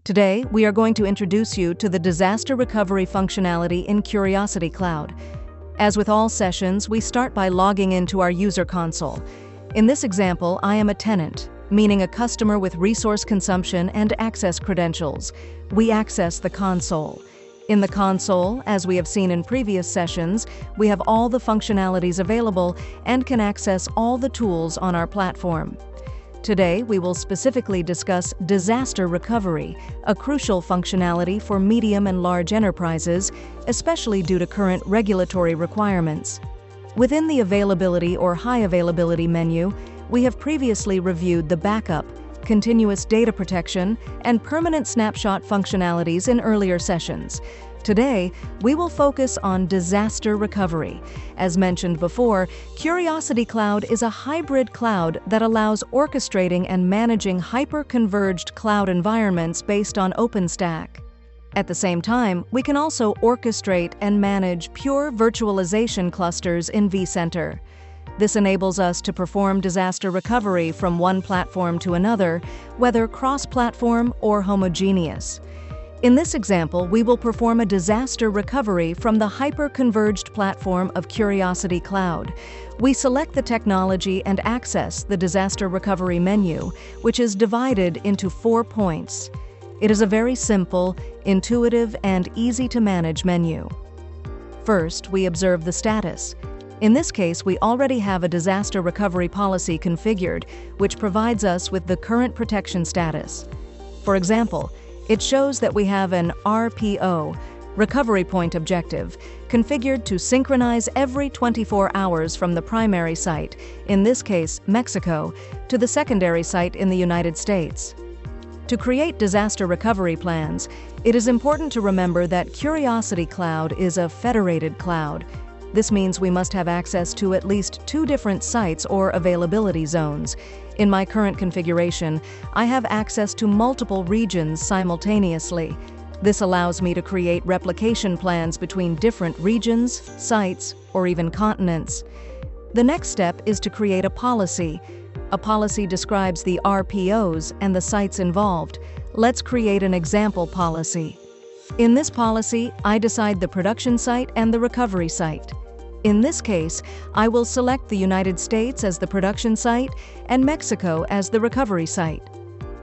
Today, we are going to introduce you to the disaster recovery functionality in Curiosity Cloud. As with all sessions, we start by logging into our user console. In this example, I am a tenant, meaning a customer with resource consumption and access credentials. We access the console. In the console, as we have seen in previous sessions, we have all the functionalities available and can access all the tools on our platform. Today, we will specifically discuss disaster recovery, a crucial functionality for medium and large enterprises, especially due to current regulatory requirements. Within the Availability or High Availability menu, we have previously reviewed the backup, continuous data protection, and permanent snapshot functionalities in earlier sessions. Today, we will focus on disaster recovery. As mentioned before, Curiosity Cloud is a hybrid cloud that allows orchestrating and managing hyper-converged cloud environments based on OpenStack. At the same time, we can also orchestrate and manage pure virtualization clusters in vCenter. This enables us to perform disaster recovery from one platform to another, whether cross-platform or homogeneous. In this example, we will perform a disaster recovery from the hyper-converged platform of Curiosity Cloud. We select the technology and access the disaster recovery menu, which is divided into 4 points. It is a very simple, intuitive, and easy-to-manage menu. First, we observe the status. In this case, we already have a disaster recovery policy configured, which provides us with the current protection status. For example, it shows that we have an RPO, recovery point objective, configured to synchronize every 24 hours from the primary site, in this case Mexico, to the secondary site in the United States. To create disaster recovery plans, it is important to remember that Curiosity Cloud is a federated cloud. This means we must have access to at least 2 different sites or availability zones. In my current configuration, I have access to multiple regions simultaneously. This allows me to create replication plans between different regions, sites, or even continents. The next step is to create a policy. A policy describes the RPOs and the sites involved. Let's create an example policy. In this policy, I decide the production site and the recovery site. In this case, I will select the United States as the production site and Mexico as the recovery site.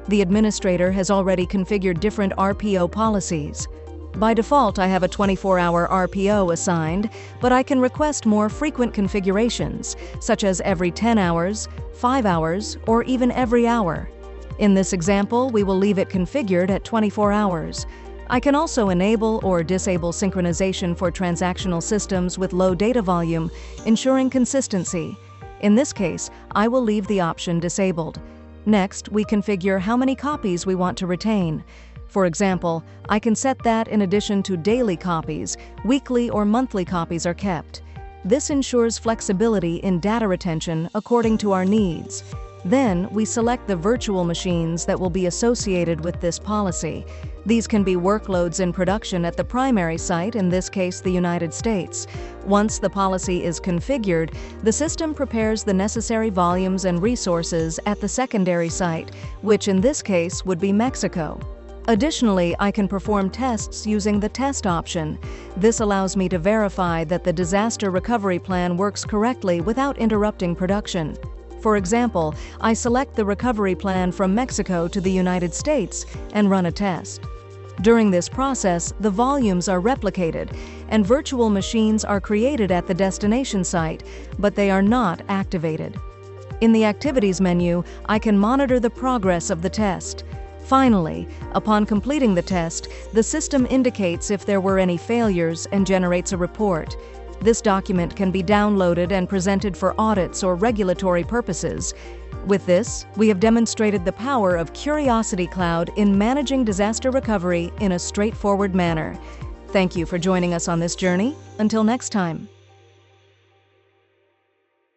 The administrator has already configured different RPO policies. By default, I have a 24-hour RPO assigned, but I can request more frequent configurations, such as every 10 hours, 5 hours, or even every hour. In this example, we will leave it configured at 24 hours. I can also enable or disable synchronization for transactional systems with low data volume, ensuring consistency. In this case, I will leave the option disabled. Next, we configure how many copies we want to retain. For example, I can set that in addition to daily copies, weekly or monthly copies are kept. This ensures flexibility in data retention according to our needs. Then, we select the virtual machines that will be associated with this policy. These can be workloads in production at the primary site, in this case the United States. Once the policy is configured, the system prepares the necessary volumes and resources at the secondary site, which in this case would be Mexico. Additionally, I can perform tests using the test option. This allows me to verify that the disaster recovery plan works correctly without interrupting production. For example, I select the recovery plan from Mexico to the United States and run a test. During this process, the volumes are replicated and virtual machines are created at the destination site, but they are not activated. In the Activities menu, I can monitor the progress of the test. Finally, upon completing the test, the system indicates if there were any failures and generates a report. This document can be downloaded and presented for audits or regulatory purposes. With this, we have demonstrated the power of Curiosity Cloud in managing disaster recovery in a straightforward manner. Thank you for joining us on this journey. Until next time.